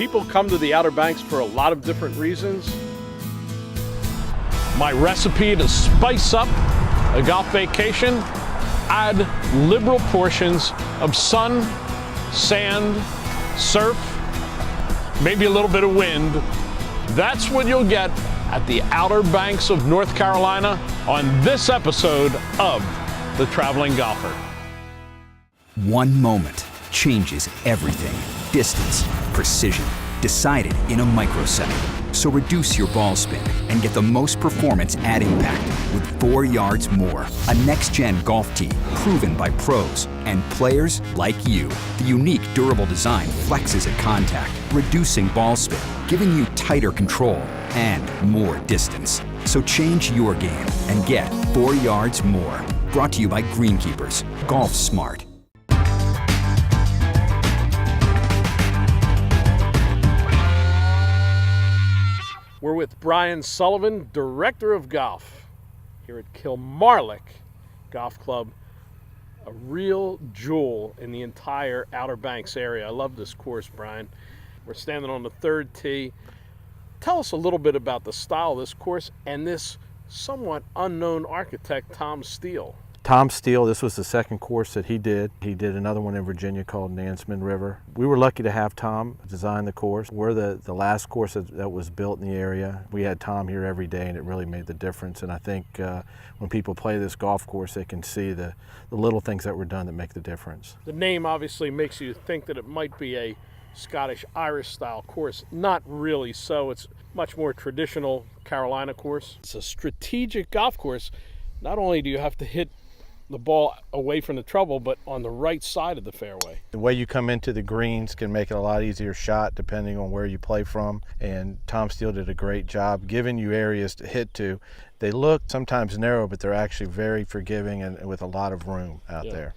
People come to the Outer Banks for a lot of different reasons. My recipe to spice up a golf vacation: add liberal portions of sun, sand, surf, maybe a little bit of wind. That's what you'll get at the Outer Banks of North Carolina on this episode of The Traveling Golfer. One moment changes everything. Distance, precision, decided in a microsecond. So reduce your ball spin and get the most performance at impact with 4 yards more. A next-gen golf tee proven by pros and players like you. The unique durable design flexes at contact, reducing ball spin, giving you tighter control and more distance. So change your game and get 4 yards more. Brought to you by Greenkeepers. Golf smart. We're with Brian Sullivan, Director of Golf here at Kilmarlic Golf Club, a real jewel in the entire Outer Banks area. I love this course, Brian. We're standing on the third tee. Tell us a little bit about the style of this course and this somewhat unknown architect, Tom Steele. Tom Steele, this was the second course that he did. He did another one in Virginia called Nansemond River. We were lucky to have Tom design the course. We're the last course that was built in the area. We had Tom here every day and it really made the difference. And I think when people play this golf course, they can see the little things that were done that make the difference. The name obviously makes you think that it might be a Scottish-Irish style course. Not really so. It's much more traditional Carolina course. It's a strategic golf course. Not only do you have to hit the ball away from the trouble, but on the right side of the fairway. The way you come into the greens can make it a lot easier shot depending on where you play from, and Tom Steele did a great job giving you areas to hit to. They look sometimes narrow, but they're actually very forgiving and with a lot of room out there.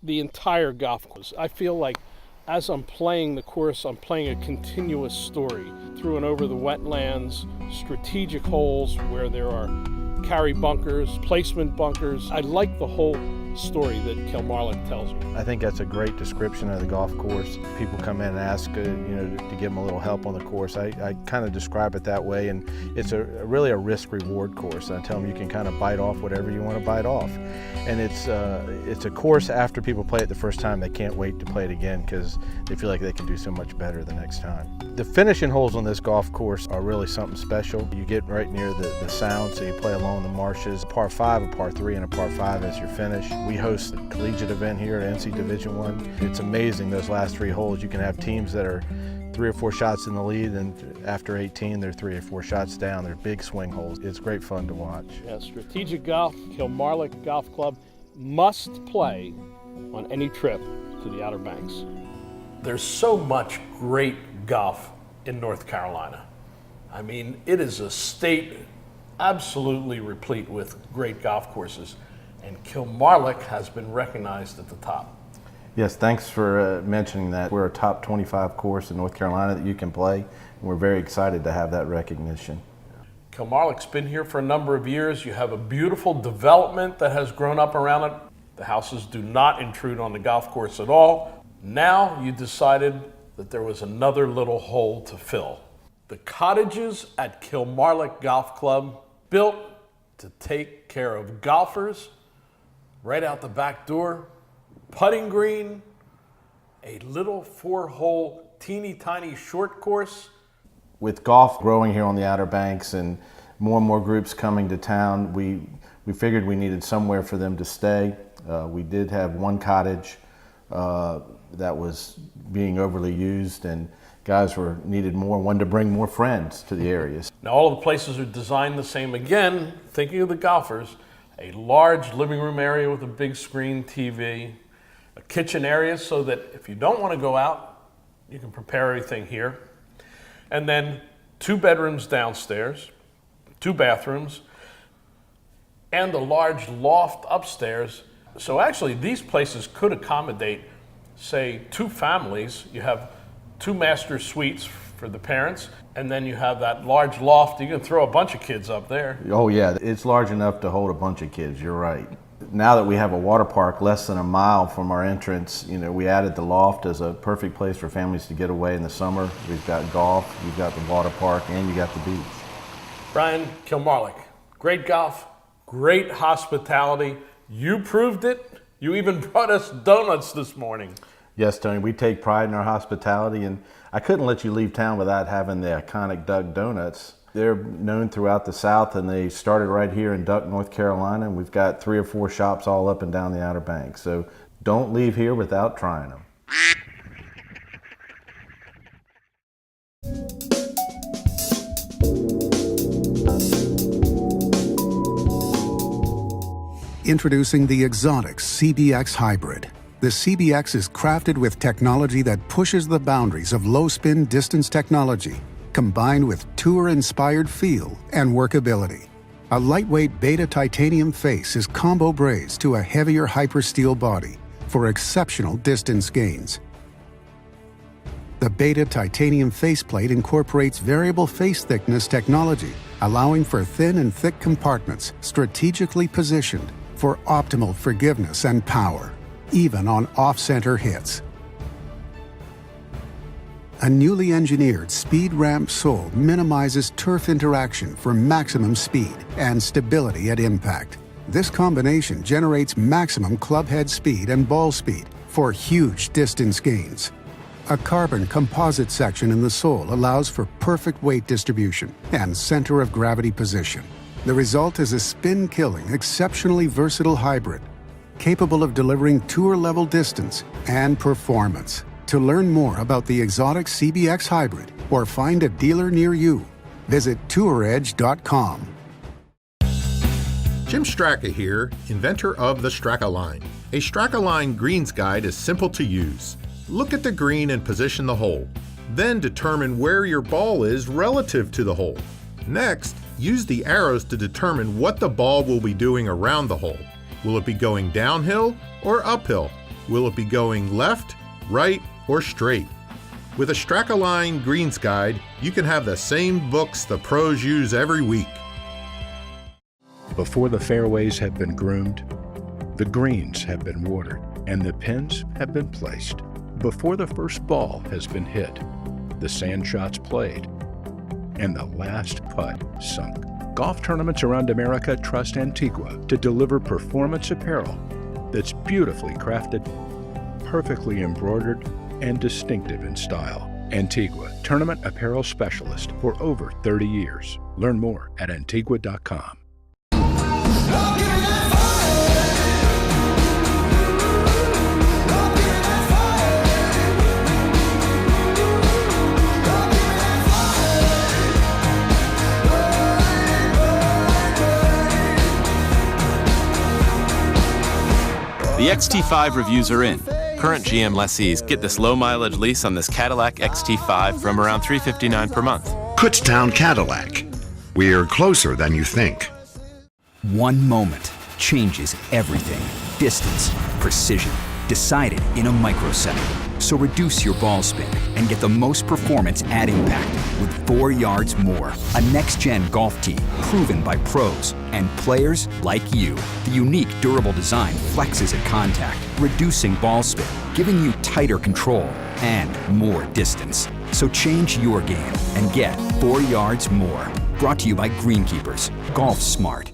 The entire golf course, I feel like as I'm playing the course, I'm playing a continuous story through and over the wetlands, strategic holes where there are carry bunkers, placement bunkers. I like the whole story that Kilmarlic tells me. I think that's a great description of the golf course. People come in and ask, to give them a little help on the course. I kind of describe it that way, and it's really a risk-reward course. I tell them you can kind of bite off whatever you want to bite off. And it's a course after people play it the first time, they can't wait to play it again because they feel like they can do so much better the next time. The finishing holes on this golf course are really something special. You get right near the sound, so you play along the marshes. Par 5, a par 3, and a par 5 as your finish. We host a collegiate event here at NC Division I. It's amazing those last 3 holes. You can have teams that are 3 or 4 shots in the lead, and after 18 they're 3 or 4 shots down. They're big swing holes. It's great fun to watch. Yeah, strategic golf, Kilmarlic Golf Club, must play on any trip to the Outer Banks. There's so much great golf in North Carolina. I mean, it is a state absolutely replete with great golf courses, and Kilmarlic has been recognized at the top. Yes, thanks for mentioning that. We're a top 25 course in North Carolina that you can play, and we're very excited to have that recognition. Kilmarlic's been here for a number of years. You have a beautiful development that has grown up around it. The houses do not intrude on the golf course at all. Now you decided that there was another little hole to fill. The cottages at Kilmarlic Golf Club, built to take care of golfers, right out the back door, putting green, a little 4-hole teeny tiny short course. With golf growing here on the Outer Banks and more groups coming to town, we figured we needed somewhere for them to stay. We did have one cottage that was being overly used, and guys wanted to bring more friends to the areas. Now all of the places are designed the same. Again, thinking of the golfers, a large living room area with a big screen TV, a kitchen area so that if you don't want to go out, you can prepare everything here. And then 2 bedrooms downstairs, 2 bathrooms, and a large loft upstairs. So actually these places could accommodate, say, 2 families. You have 2 master suites for the parents, and then you have that large loft. You can throw a bunch of kids up there. Oh yeah, it's large enough to hold a bunch of kids, you're right. Now that we have a water park less than a mile from our entrance, you know, we added the loft as a perfect place for families to get away in the summer. We've got golf, you've got the water park, and you got the beach. Brian, Kilmarlic, great golf, great hospitality. You proved it. You even brought us donuts this morning. Yes, Tony, we take pride in our hospitality, and I couldn't let you leave town without having the iconic Duck Donuts. They're known throughout the South, and they started right here in Duck, North Carolina, and we've got 3 or 4 shops all up and down the Outer Banks. So don't leave here without trying them. Introducing the exotic CBX Hybrid. The CBX is crafted with technology that pushes the boundaries of low-spin distance technology, combined with tour-inspired feel and workability. A lightweight beta titanium face is combo brazed to a heavier hypersteel body for exceptional distance gains. The beta titanium faceplate incorporates variable face thickness technology, allowing for thin and thick compartments strategically positioned for optimal forgiveness and power, even on off-center hits. A newly engineered speed ramp sole minimizes turf interaction for maximum speed and stability at impact. This combination generates maximum club head speed and ball speed for huge distance gains. A carbon composite section in the sole allows for perfect weight distribution and center of gravity position. The result is a spin-killing, exceptionally versatile hybrid, capable of delivering tour-level distance and performance. To learn more about the exotic CBX Hybrid or find a dealer near you, visit touredge.com. Jim Straka here, inventor of the Straka line. A Straka line greens guide is simple to use. Look at the green and position the hole. Then determine where your ball is relative to the hole. Next, use the arrows to determine what the ball will be doing around the hole. Will it be going downhill or uphill? Will it be going left, right, or straight? With a Straka line greens guide, you can have the same books the pros use every week. Before the fairways have been groomed, the greens have been watered, and the pins have been placed. Before the first ball has been hit, the sand shots played, and the last putt sunk. Golf tournaments around America trust Antigua to deliver performance apparel that's beautifully crafted, perfectly embroidered, and distinctive in style. Antigua, tournament apparel specialist for over 30 years. Learn more at antigua.com. The XT5 reviews are in. Current GM lessees get this low-mileage lease on this Cadillac XT5 from around $359 per month. Kutztown Cadillac. We're closer than you think. One moment changes everything. Distance, precision, decided in a microsecond. So reduce your ball spin and get the most performance at impact with 4 yards more. A next-gen golf tee proven by pros and players like you. The unique durable design flexes at contact, reducing ball spin, giving you tighter control and more distance. So change your game and get 4 yards more. Brought to you by Greenkeepers. Golf smart.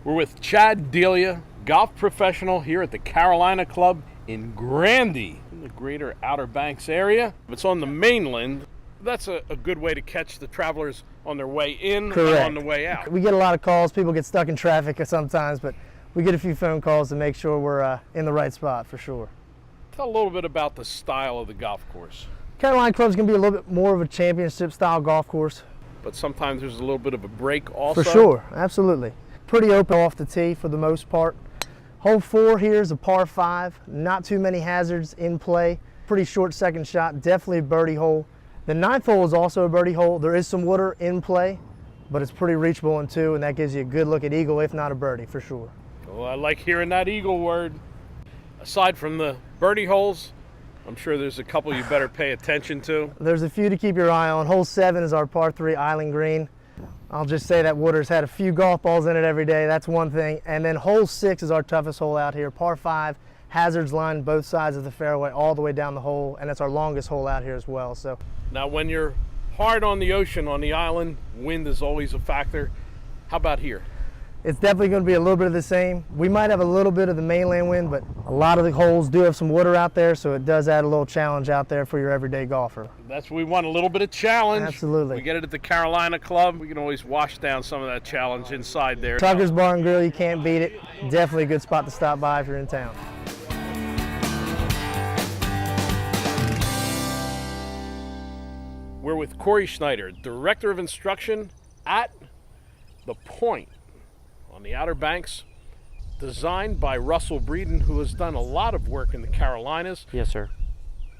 We're with Chad Delia, golf professional here at the Carolina Club in Grandy, in the greater Outer Banks area. It's on the mainland. That's a good way to catch the travelers on their way in and on the way out. We get a lot of calls. People get stuck in traffic sometimes, but we get a few phone calls to make sure we're in the right spot for sure. Tell a little bit about the style of the golf course. Carolina Club's going to be a little bit more of a championship style golf course. But sometimes there's a little bit of a break also. For sure, absolutely. Pretty open off the tee for the most part. Hole 4 here is a par 5. Not too many hazards in play. Pretty short second shot, definitely a birdie hole. The 9th hole is also a birdie hole. There is some water in play, but it's pretty reachable in 2, and that gives you a good look at eagle, if not a birdie, for sure. Well, I like hearing that eagle word. Aside from the birdie holes, I'm sure there's a couple you better pay attention to. There's a few to keep your eye on. Hole 7 is our par 3 island green. I'll just say that water's had a few golf balls in it every day. That's one thing. And then hole 6 is our toughest hole out here. Par 5, hazards line both sides of the fairway all the way down the hole, and it's our longest hole out here as well. So now when you're hard on the ocean, on the island, wind is always a factor. How about here? It's definitely going to be a little bit of the same. We might have a little bit of the mainland wind, but a lot of the holes do have some water out there, so it does add a little challenge out there for your everyday golfer. That's what we want, a little bit of challenge. Absolutely. We get it at the Carolina Club. We can always wash down some of that challenge inside there. Tucker's Bar and Grill, you can't beat it. Definitely a good spot to stop by if you're in town. We're with Corey Schneider, Director of Instruction at the Pointe on the Outer Banks, designed by Russell Breeden, who has done a lot of work in the Carolinas. Yes, sir.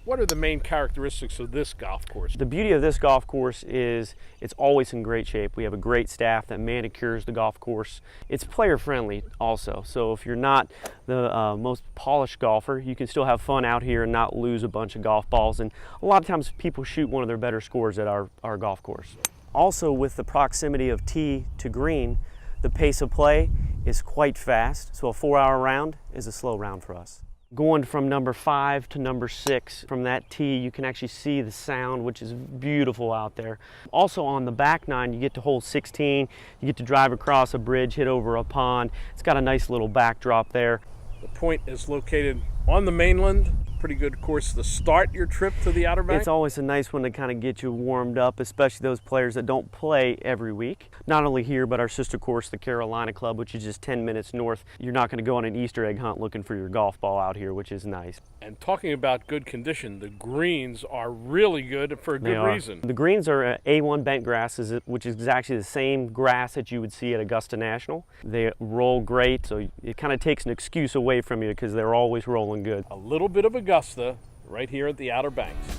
What are the main characteristics of this golf course? The beauty of this golf course is it's always in great shape. We have a great staff that manicures the golf course. It's player friendly also, so if you're not the most polished golfer, you can still have fun out here and not lose a bunch of golf balls. And a lot of times people shoot one of their better scores at our golf course. Also, with the proximity of tee to green, the pace of play is quite fast, so a 4-hour round is a slow round for us. Going from number 5 to number 6, from that tee, you can actually see the sound, which is beautiful out there. Also on the back 9, you get to hole 16, you get to drive across a bridge, hit over a pond. It's got a nice little backdrop there. The Pointe is located on the mainland. Pretty good course to start your trip to the Outer Banks. It's always a nice one to kind of get you warmed up, especially those players that don't play every week. Not only here, but our sister course, the Carolina Club, which is just 10 minutes north. You're not going to go on an Easter egg hunt looking for your golf ball out here, which is nice. And talking about good condition, the greens are really good for a good reason. The greens are A1 bent grasses, which is actually the same grass that you would see at Augusta National. They roll great, so it kind of takes an excuse away from you because they're always rolling good. A little bit of Augusta right here at the Outer Banks.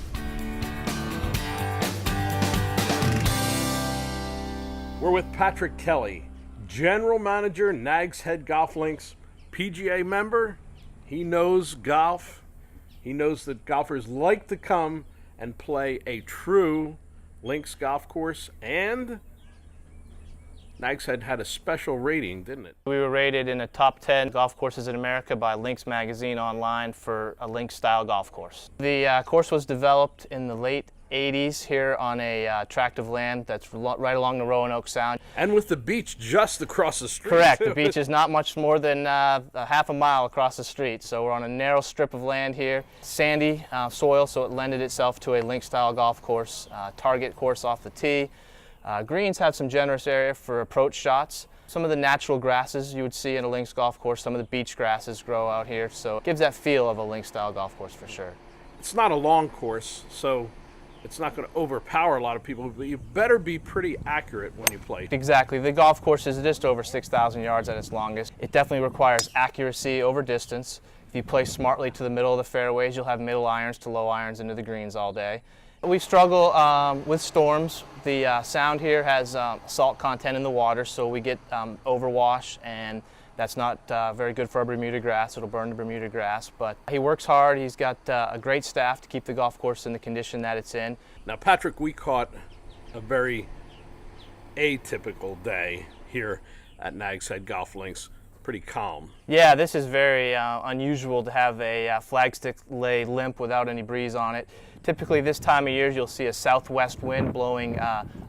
We're with Patrick Kelly, General Manager, Nags Head Golf Links, PGA member. He knows golf. He knows that golfers like to come and play a true links golf course, and Nags Head had a special rating, didn't it? We were rated in the top 10 golf courses in America by Links Magazine online for a links style golf course. The course was developed in the late 80s here on a tract of land that's right along the Roanoke Sound. And with the beach just across the street. Correct. Too. The beach is not much more than a half a mile across the street. So we're on a narrow strip of land here, sandy soil, so it lended itself to a links style golf course, target course off the tee. Greens have some generous area for approach shots. Some of the natural grasses you would see in a links golf course, some of the beach grasses grow out here, so it gives that feel of a links style golf course for sure. It's not a long course, so it's not going to overpower a lot of people, but you better be pretty accurate when you play. Exactly. The golf course is just over 6,000 yards at its longest. It definitely requires accuracy over distance. If you play smartly to the middle of the fairways, you'll have middle irons to low irons into the greens all day. We struggle with storms. The sound here has salt content in the water, so we get overwash, and that's not very good for our Bermuda grass. It'll burn the Bermuda grass, but he works hard. He's got a great staff to keep the golf course in the condition that it's in. Now, Patrick, we caught a very atypical day here at Nags Head Golf Links. Pretty calm. Yeah, this is very unusual to have a flagstick lay limp without any breeze on it. Typically this time of year you'll see a southwest wind blowing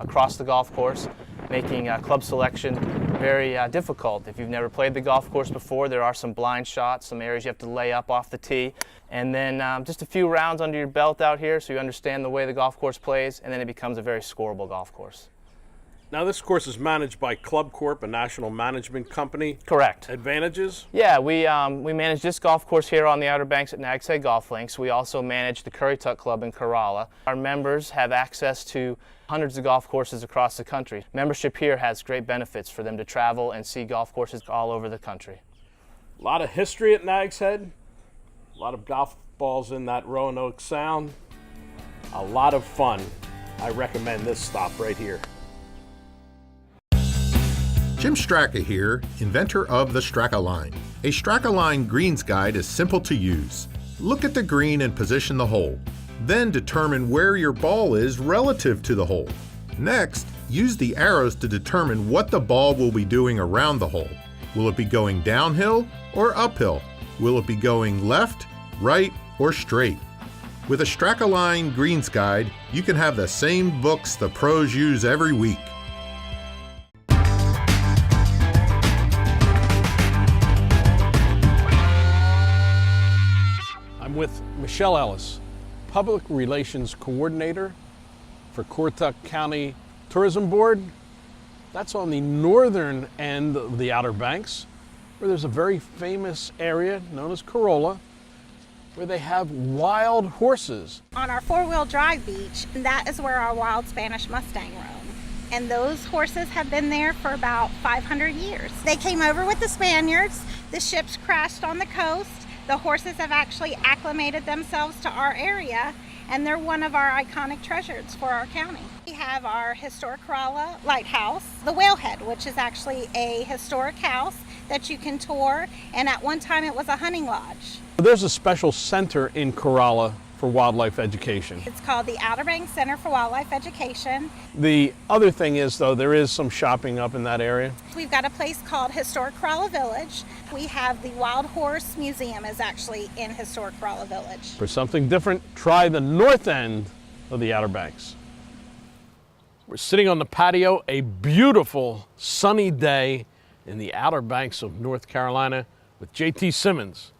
across the golf course, making club selection very difficult. If you've never played the golf course before, there are some blind shots, some areas you have to lay up off the tee, and then just a few rounds under your belt out here so you understand the way the golf course plays, and then it becomes a very scoreable golf course. Now, this course is managed by Club Corp, a national management company. Correct. Advantages? Yeah, we manage this golf course here on the Outer Banks at Nags Head Golf Links. We also manage the Currituck Club in Kerala. Our members have access to hundreds of golf courses across the country. Membership here has great benefits for them to travel and see golf courses all over the country. A lot of history at Nags Head. A lot of golf balls in that Roanoke Sound. A lot of fun. I recommend this stop right here. Jim Straka here, inventor of the Straka line. A Straka line greens guide is simple to use. Look at the green and position the hole. Then determine where your ball is relative to the hole. Next, use the arrows to determine what the ball will be doing around the hole. Will it be going downhill or uphill? Will it be going left, right, or straight? With a SCHNEIDER Greens Guide, you can have the same books the pros use every week. I'm with Michelle Ellis, Public Relations Coordinator for Currituck County Tourism Board. That's on the northern end of the Outer Banks, where there's a very famous area known as Corolla, where they have wild horses. On our four-wheel drive beach, that is where our wild Spanish Mustang roam. And those horses have been there for about 500 years. They came over with the Spaniards, the ships crashed on the coast, the horses have actually acclimated themselves to our area, and they're one of our iconic treasures for our county. We have our historic Corolla Lighthouse, the Whalehead, which is actually a historic house that you can tour, and at one time it was a hunting lodge. There's a special center in Corolla for wildlife education. It's called the Outer Banks Center for Wildlife Education. The other thing is, though, there is some shopping up in that area. We've got a place called Historic Corolla Village. We have the Wild Horse Museum is actually in Historic Corolla Village. For something different, try the north end of the Outer Banks. We're sitting on the patio, a beautiful sunny day in the Outer Banks of North Carolina with J.T. Simmons,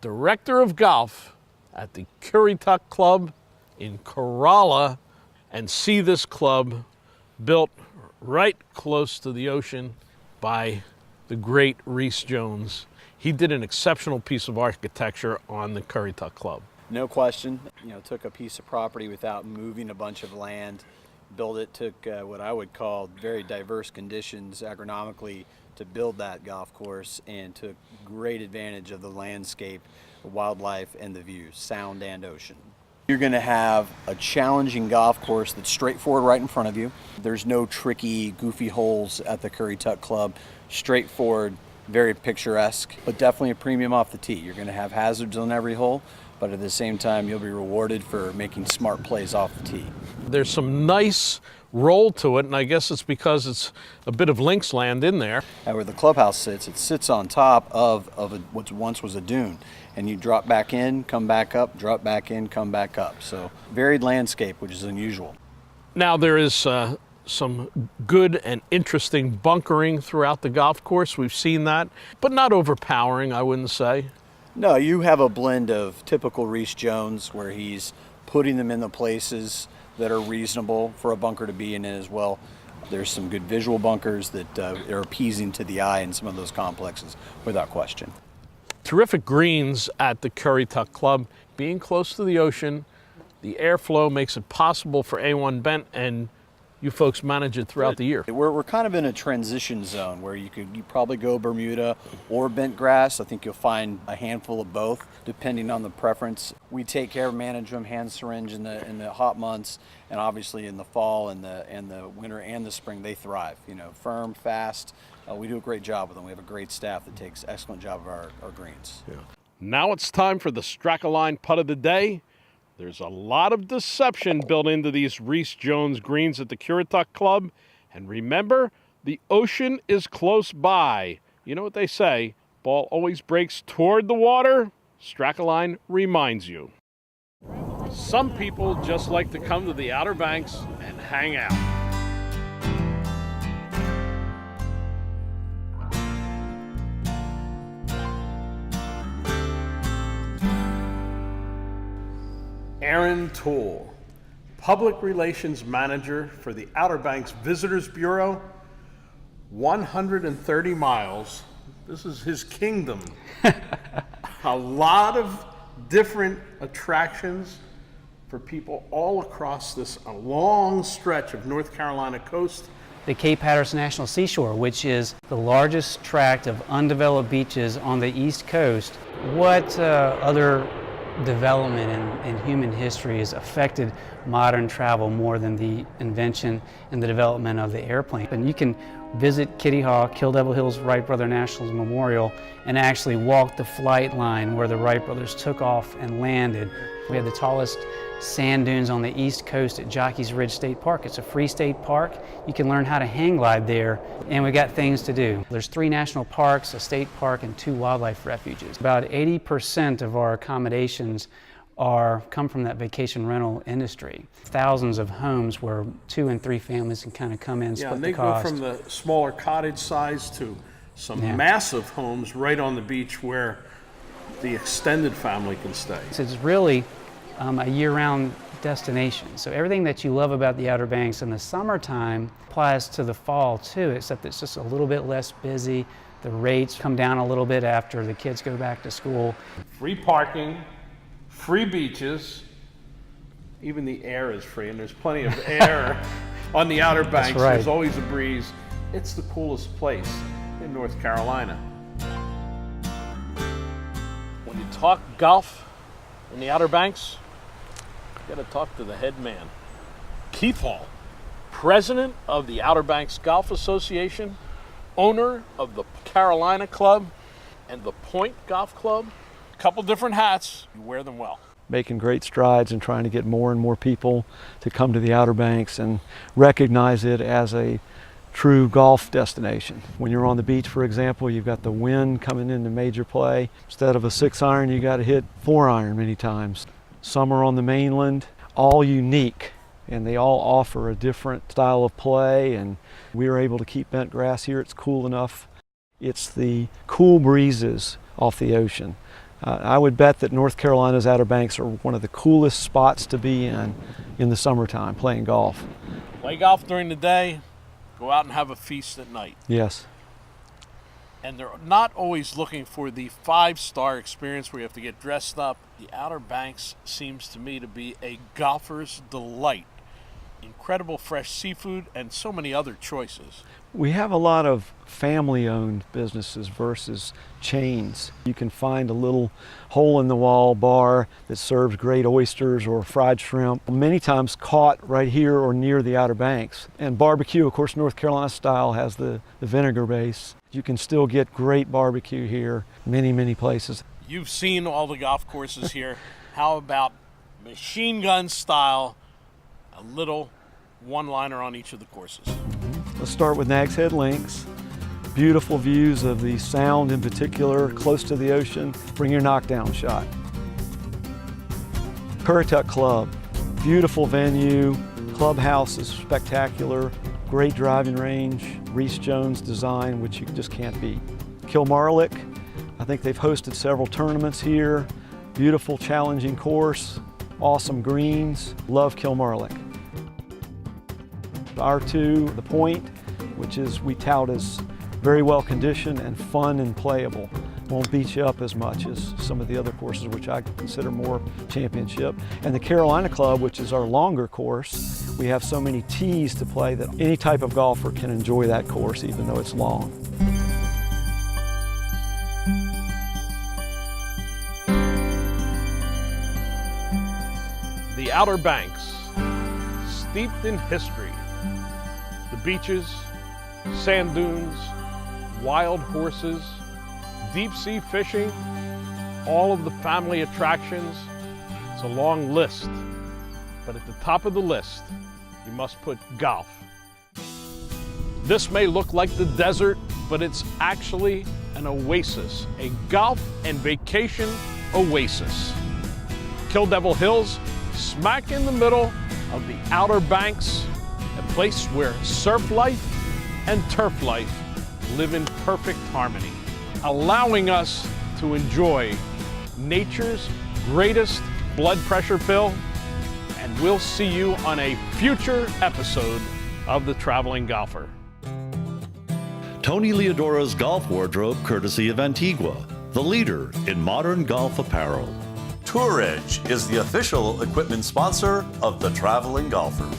Director of Golf at the Currituck Club in Corolla, and see this club built right close to the ocean by the great Rhys Jones. He did an exceptional piece of architecture on the Currituck Club. No question, took a piece of property without moving a bunch of land, built it, took what I would call very diverse conditions agronomically to build that golf course, and took great advantage of the landscape, the wildlife, and the views, sound and ocean. You're going to have a challenging golf course that's straightforward right in front of you. There's no tricky, goofy holes at the Currituck Club. Straightforward, very picturesque, but definitely a premium off the tee. You're going to have hazards on every hole, but at the same time, you'll be rewarded for making smart plays off the tee. There's some nice roll to it, and I guess it's because it's a bit of links land in there. Where the clubhouse sits, it sits on top of what once was a dune, and you drop back in, come back up, drop back in, come back up. So varied landscape, which is unusual. Now there is some good and interesting bunkering throughout the golf course. We've seen that, but not overpowering, I wouldn't say. No, you have a blend of typical Rhys Jones, where he's putting them in the places that are reasonable for a bunker to be in as well. There's some good visual bunkers that are appeasing to the eye in some of those complexes, without question. Terrific greens at the Currituck Club. Being close to the ocean, the airflow makes it possible for A1 bent, and you folks manage it throughout the year. We're kind of in a transition zone where you probably go Bermuda or bent grass. I think you'll find a handful of both, depending on the preference. We take care of manage them hand syringe in the hot months, and obviously in the fall and the winter and the spring they thrive. Firm, fast. We do a great job with them. We have a great staff that takes an excellent job of our greens. Yeah. Now it's time for the SCHNEIDER putt of the day. There's a lot of deception built into these Rhys Jones greens at the Currituck Club. And remember, the ocean is close by. You know what they say, ball always breaks toward the water. SCHNEIDER reminds you. Some people just like to come to the Outer Banks and hang out. Aaron Toole, Public Relations Manager for the Outer Banks Visitors Bureau, 130 miles. This is his kingdom. A lot of different attractions for people all across this long stretch of North Carolina coast. The Cape Hatteras National Seashore, which is the largest tract of undeveloped beaches on the East Coast. What other development in human history has affected modern travel more than the invention and the development of the airplane? And you can visit Kitty Hawk, Kill Devil Hills Wright Brother Nationals Memorial, and actually walk the flight line where the Wright brothers took off and landed. We have the tallest sand dunes on the east coast at Jockey's Ridge State Park. It's a free state park. You can learn how to hang glide there, and we got things to do. There's 3 national parks, a state park, and 2 wildlife refuges. About 80% of our accommodations come from that vacation rental industry. Thousands of homes where 2 and 3 families can kind of come in, split the cost. And they go from the smaller cottage size to some massive homes right on the beach where the extended family can stay. So it's really a year-round destination. So everything that you love about the Outer Banks in the summertime applies to the fall too, except it's just a little bit less busy. The rates come down a little bit after the kids go back to school. Free parking, free beaches, even the air is free, and there's plenty of air on the Outer Banks. That's right. There's always a breeze. It's the coolest place in North Carolina. When you talk golf in the Outer Banks, you got to talk to the head man, Keith Hall, president of the Outer Banks Golf Association, owner of the Carolina Club and the Pointe Golf Club. A couple different hats, you wear them well. Making great strides and trying to get more and more people to come to the Outer Banks and recognize it as a true golf destination. When you're on the beach, for example, you've got the wind coming into major play. Instead of a 6-iron, you got to hit 4-iron many times. Some are on the mainland, all unique, and they all offer a different style of play, and we are able to keep bent grass here. It's cool enough. It's the cool breezes off the ocean. I would bet that North Carolina's Outer Banks are one of the coolest spots to be in the summertime, playing golf. Play golf during the day, go out and have a feast at night. Yes. And they're not always looking for the 5-star experience where you have to get dressed up. The Outer Banks seems to me to be a golfer's delight. Incredible fresh seafood and so many other choices. We have a lot of family-owned businesses versus chains. You can find a little hole-in-the-wall bar that serves great oysters or fried shrimp, many times caught right here or near the Outer Banks. And barbecue, of course, North Carolina style has the vinegar base. You can still get great barbecue here, many places. You've seen all the golf courses here. How about machine gun style, a little one-liner on each of the courses? Let's start with Nags Head Links. Beautiful views of the Sound in particular, close to the ocean. Bring your knockdown shot. Currituck Club, beautiful venue. Clubhouse is spectacular. Great driving range. Reese Jones design, which you just can't beat. Kilmarlic, I think they've hosted several tournaments here. Beautiful, challenging course. Awesome greens. Love Kilmarlic. R2, the Pointe, which is we tout as very well conditioned and fun and playable. Won't beat you up as much as some of the other courses, which I consider more championship. And the Carolina Club, which is our longer course, we have so many tees to play that any type of golfer can enjoy that course, even though it's long. The Outer Banks, steeped in history. The beaches, sand dunes, wild horses, deep sea fishing, all of the family attractions. It's a long list, but at the top of the list, you must put golf. This may look like the desert, but it's actually an oasis, a golf and vacation oasis. Kill Devil Hills, smack in the middle of the Outer Banks, a place where surf life and turf life live in perfect harmony, allowing us to enjoy nature's greatest blood pressure pill. And we'll see you on a future episode of The Traveling Golfer. Tony Leodora's golf wardrobe, courtesy of Antigua, the leader in modern golf apparel. Tour Edge is the official equipment sponsor of The Traveling Golfer.